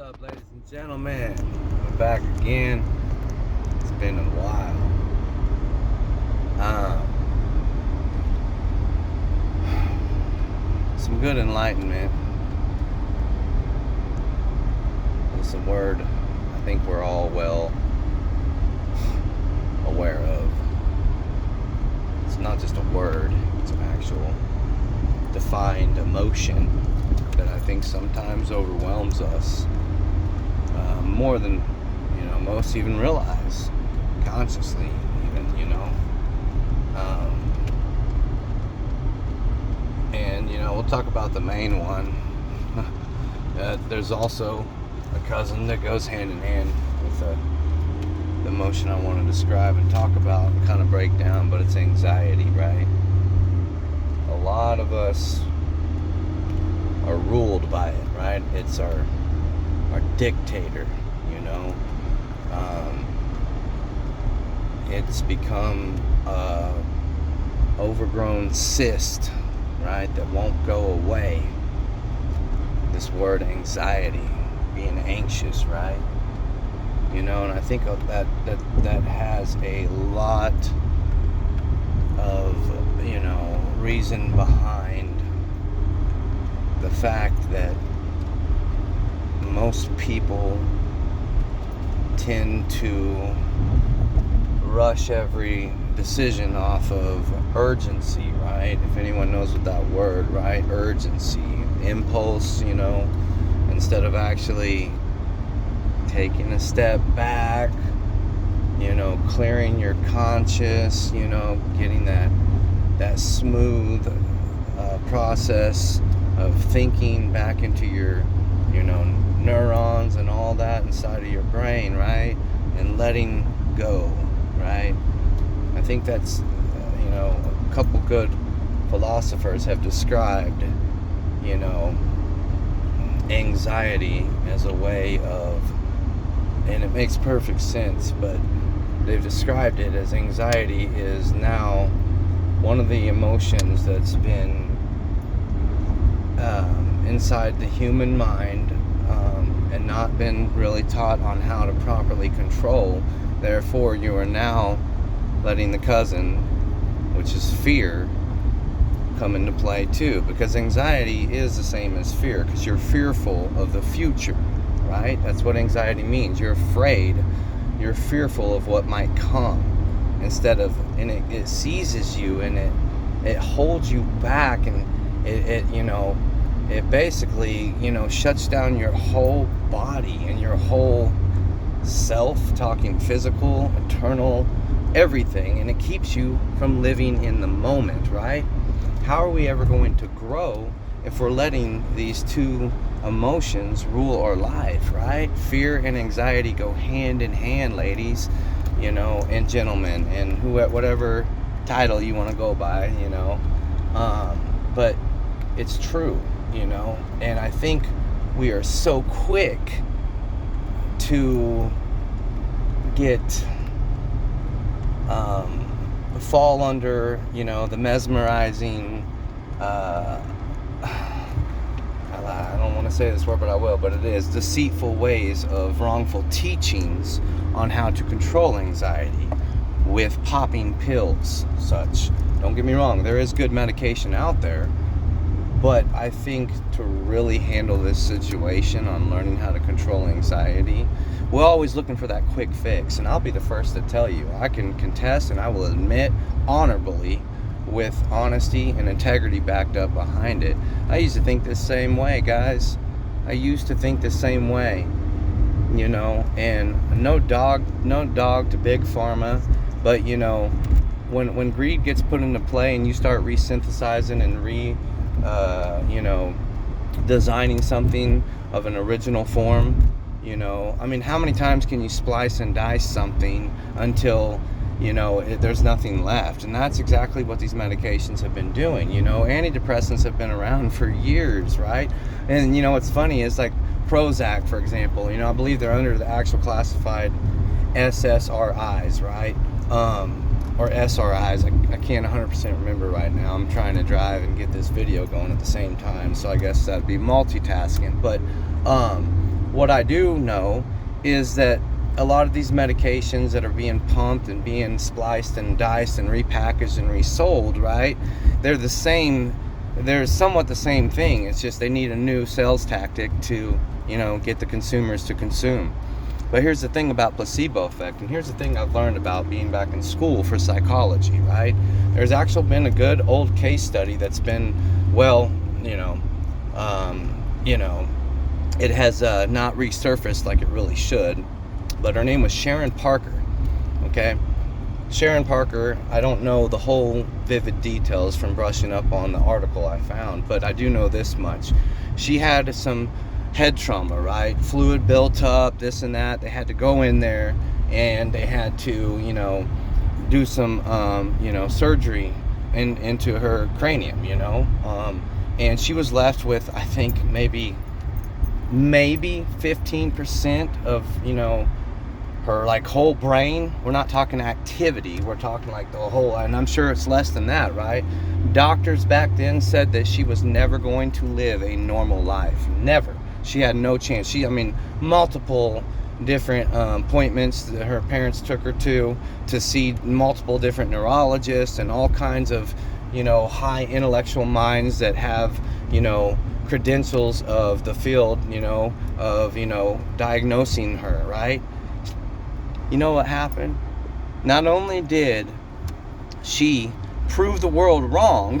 up, ladies and gentlemen? We're back again. It's been a while. Some good enlightenment. It's a word I think we're all well aware of. It's not just a word, it's an actual defined emotion that I think sometimes overwhelms us more than most even realize, consciously even, and we'll talk about the main one. There's also a cousin that goes hand in hand with the emotion I want to describe and talk about and kind of break down, but it's anxiety, right? A lot of us are ruled by it, right? It's our dictator, it's become a overgrown cyst, right, that won't go away. This word anxiety, being anxious, right? And I think that has a lot of reason behind the fact that most people tend to rush every decision off of urgency, right? If anyone knows what that word, right? Urgency, impulse, instead of actually taking a step back, clearing your conscious, getting that smooth process of thinking back into your neurons and all that inside of your brain, right? And letting go, right? I think that's a couple good philosophers have described anxiety as a way of, and it makes perfect sense, but they've described it as anxiety is now one of the emotions that's been inside the human mind and not been really taught on how to properly control. Therefore, you are now letting the cousin, which is fear, come into play too, because anxiety is the same as fear, because you're fearful of the future, right? That's what anxiety means. You're afraid, you're fearful of what might come, and it seizes you, and it holds you back, and it basically shuts down your whole body and your whole self, talking physical, internal, everything, and it keeps you from living in the moment, right? How are we ever going to grow if we're letting these two emotions rule our life, right? Fear and anxiety go hand in hand, ladies, and gentlemen, and whatever title you want to go by, but it's true, and I think we are so quick to get fall under the mesmerizing I don't want to say this word, but I will, but it is deceitful ways of wrongful teachings on how to control anxiety with popping pills, such. Don't get me wrong, there is good medication out there, but I think to really handle this situation on learning how to control anxiety, we're always looking for that quick fix. And I'll be the first to tell you, I can contest and I will admit honorably, with honesty and integrity backed up behind it, I used to think the same way, guys. I used to think the same way, and no dog to big pharma, but when greed gets put into play and you start resynthesizing and designing something of an original form, how many times can you splice and dice something until there's nothing left? And that's exactly what these medications have been doing. Antidepressants have been around for years, right? And what's funny is, like, Prozac, for example, I believe they're under the actual classified SSRIs, right? Or SRIs. I can't 100% remember right now. I'm trying to drive and get this video going at the same time, so I guess that'd be multitasking. But what I do know is that a lot of these medications that are being pumped and being spliced and diced and repackaged and resold, right? They're the same. They're somewhat the same thing. It's just they need a new sales tactic to, get the consumers to consume. But here's the thing about placebo effect, and here's the thing I've learned about being back in school for psychology, right? There's actually been a good old case study that's been, it has not resurfaced like it really should, but her name was Sharon Parker, okay? Sharon Parker, I don't know the whole vivid details from brushing up on the article I found, but I do know this much. She had some head trauma, right? Fluid built up, this and that. They had to go in there and they had to, do some, surgery into her cranium, and she was left with, I think, maybe 15% of, her like whole brain. We're not talking activity, we're talking like the whole, and I'm sure it's less than that, right? Doctors back then said that she was never going to live a normal life. Never. She had no chance. Multiple different appointments that her parents took her to see multiple different neurologists and all kinds of, high intellectual minds that have, credentials of the field, of, diagnosing her, right? You know what happened? Not only did she prove the world wrong,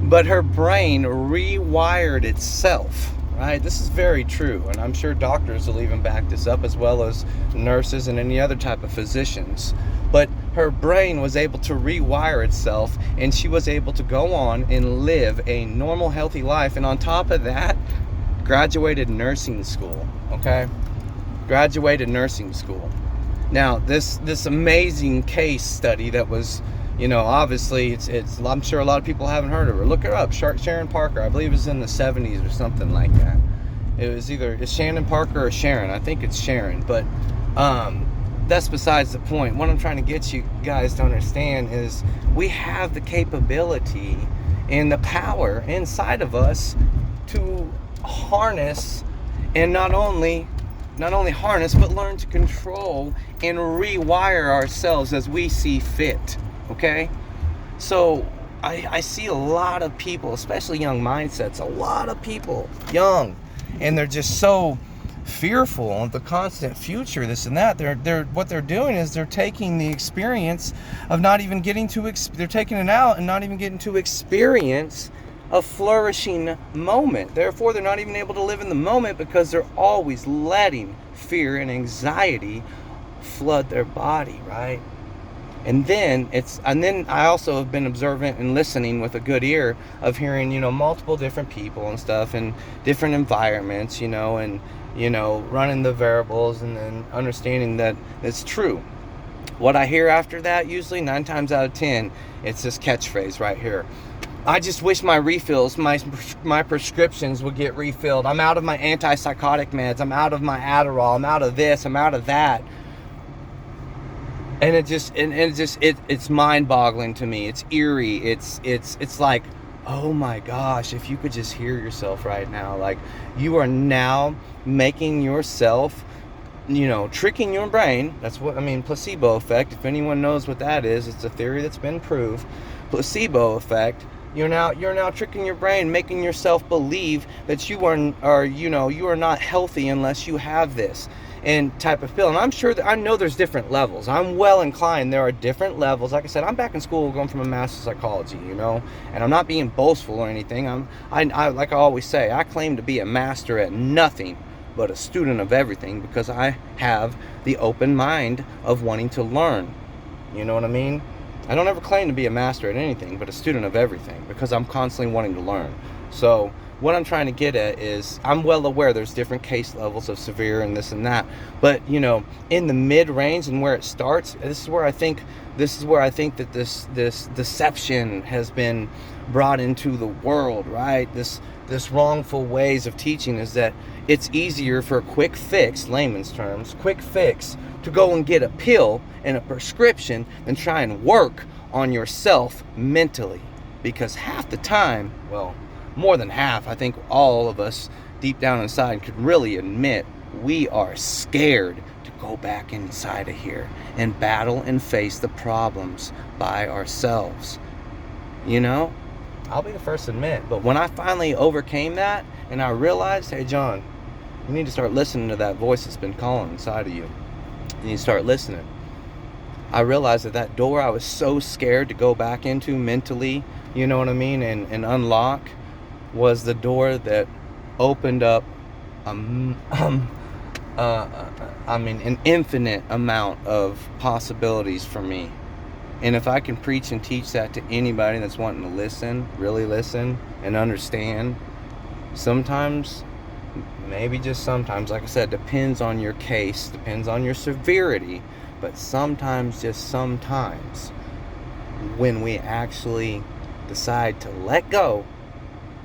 but her brain rewired itself, right? This is very true, and I'm sure doctors will even back this up, as well as nurses and any other type of physicians. But her brain was able to rewire itself, and she was able to go on and live a normal, healthy life. And on top of that, graduated nursing school, okay? Graduated nursing school. Now, this amazing case study that was, obviously, it's I'm sure a lot of people haven't heard of her. Look her up, Sharon Parker. I believe it was in the 70s or something like that. It was it's Shannon Parker or Sharon. I think it's Sharon, but that's besides the point. What I'm trying to get you guys to understand is we have the capability and the power inside of us to harness, and not only harness, but learn to control and rewire ourselves as we see fit, okay? So I see a lot of people, especially young mindsets, a lot of people young, and they're just so fearful of the constant future, this and that. They're what they're doing is they're taking the experience of not even getting to they're taking it out and not even getting to experience a flourishing moment. Therefore, they're not even able to live in the moment because they're always letting fear and anxiety flood their body, right? And then I also have been observant and listening with a good ear of hearing, multiple different people and stuff and different environments, and running the variables and then understanding that it's true. What I hear after that, usually 9 times out of 10, it's this catchphrase right here. I just wish my refills, my prescriptions would get refilled. I'm out of my antipsychotic meds. I'm out of my Adderall. I'm out of this. I'm out of that. And it's mind-boggling to me. It's eerie. It's like, oh my gosh, if you could just hear yourself right now. Like, you are now making yourself, tricking your brain. That's what I mean, placebo effect. If anyone knows what that is, it's a theory that's been proved. Placebo effect. You're now tricking your brain, making yourself believe that you are not healthy unless you have this and type of pill. And I know there's different levels. I'm well inclined. There are different levels. Like I said, I'm back in school going from a master's of psychology, and I'm not being boastful or anything. I like I always say, I claim to be a master at nothing but a student of everything, because I have the open mind of wanting to learn. You know what I mean? I don't ever claim to be a master at anything, but a student of everything, because I'm constantly wanting to learn. So what I'm trying to get at is, I'm well aware there's different case levels of severe and this and that, but in the mid-range and where it starts, this is where I think that this deception has been brought into the world, right? This wrongful ways of teaching is that it's easier for a quick fix, layman's terms, quick fix, to go and get a pill and a prescription than try and work on yourself mentally. Because half the time, well, more than half, I think all of us deep down inside could really admit we are scared to go back inside of here and battle and face the problems by ourselves. You know, I'll be the first to admit, but when I finally overcame that and I realized, hey John, you need to start listening to that voice that's been calling inside of you. And you start listening. I realized that door I was so scared to go back into mentally, you know what I mean, and unlock, was the door that opened up an infinite amount of possibilities for me. And if I can preach and teach that to anybody that's wanting to listen, really listen and understand, sometimes, maybe just sometimes, like I said, depends on your case, depends on your severity, but sometimes, just sometimes, when we actually decide to let go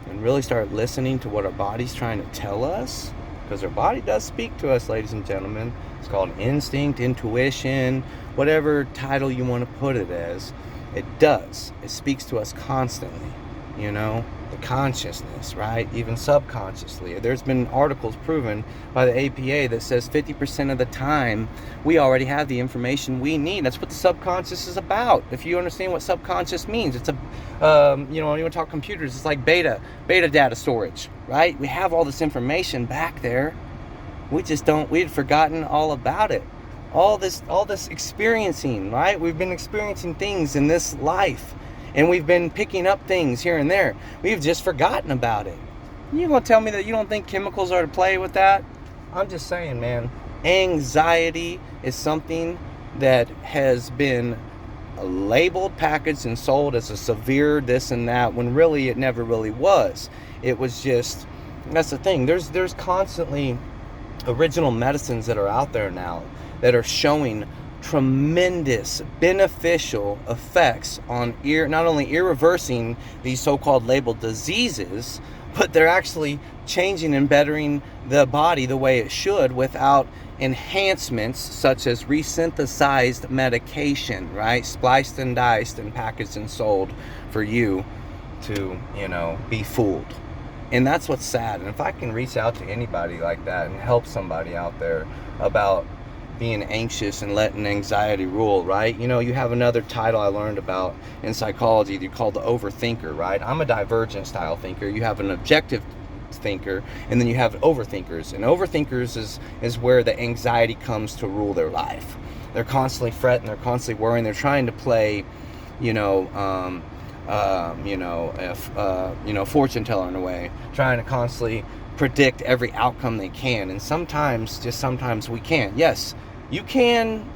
and really start listening to what our body's trying to tell us, because our body does speak to us, ladies and gentlemen. It's called instinct, intuition, whatever title you want to put it as. It does. It speaks to us constantly, you know, the consciousness, right? Even subconsciously. There's been articles proven by the APA that says 50% of the time we already have the information we need. That's what the subconscious is about. If you understand what subconscious means, it's when you want to talk computers, it's like beta data storage, right? We have all this information back there. We'd forgotten all about it. All this experiencing, right? We've been experiencing things in this life, and we've been picking up things here and there. We've just forgotten about it. You gonna tell me that you don't think chemicals are to play with that? I'm just saying, man. Anxiety is something that has been labeled, packaged, and sold as a severe this and that, when really it never really was. It was just, that's the thing. There's constantly original medicines that are out there now that are showing tremendous beneficial effects on not only reversing these so-called labeled diseases, but they're actually changing and bettering the body the way it should without enhancements such as resynthesized medication, right? Spliced and diced and packaged and sold for you to, be fooled. And that's what's sad. And if I can reach out to anybody like that and help somebody out there about being anxious and letting anxiety rule, right? You have another title I learned about in psychology. You called the overthinker, right? I'm a divergent style thinker. You have an objective thinker, and then you have overthinkers. And overthinkers is where the anxiety comes to rule their life. They're constantly fretting. They're constantly worrying. They're trying to play, fortune teller in a way, trying to constantly predict every outcome they can. And sometimes we can't. Yes, you can,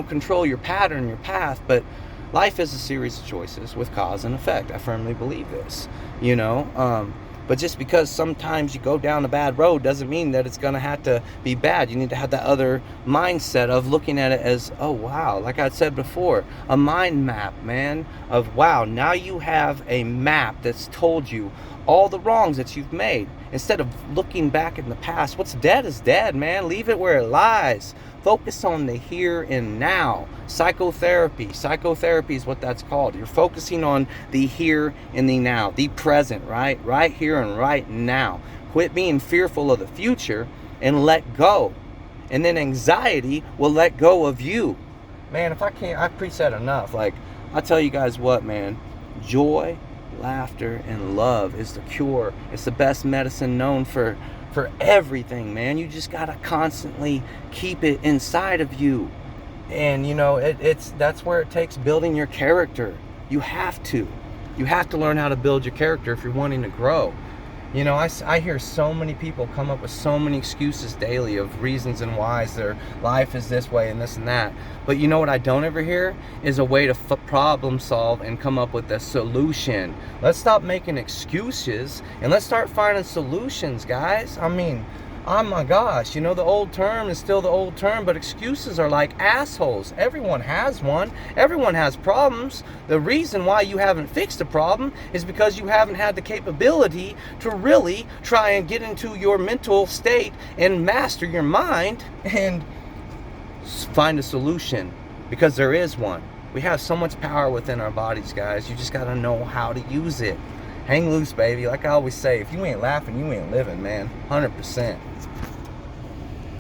control your pattern, your path, but life is a series of choices with cause and effect. I firmly believe this, but just because sometimes you go down a bad road doesn't mean that it's going to have to be bad. You need to have that other mindset of looking at it as, oh, wow, like I said before, a mind map, man, of, wow, now you have a map that's told you all the wrongs that you've made. Instead of looking back in the past, what's dead is dead, man. Leave it where it lies. Focus on the here and now. Psychotherapy is what that's called. You're focusing on the here and the now, the present, right here and right now. Quit being fearful of the future and let go. And then anxiety will let go of you. Man, I preach that enough. Like, I tell you guys what, man, joy, laughter, and love is the cure. It's the best medicine known for everything, man. You just gotta constantly keep it inside of you. And that's where it takes building your character. You have to learn how to build your character if you're wanting to grow. I hear so many people come up with so many excuses daily of reasons and whys their life is this way and this and that. But you know what I don't ever hear is a way to problem solve and come up with a solution. Let's stop making excuses and let's start finding solutions, guys. I mean, oh my gosh, the old term is still the old term, but excuses are like assholes. Everyone has one. Everyone has problems. The reason why you haven't fixed a problem is because you haven't had the capability to really try and get into your mental state and master your mind and find a solution, because there is one. We have so much power within our bodies, guys. You just got to know how to use it. hang loose, baby. Like I always say, if you ain't laughing, you ain't living, man. 100%.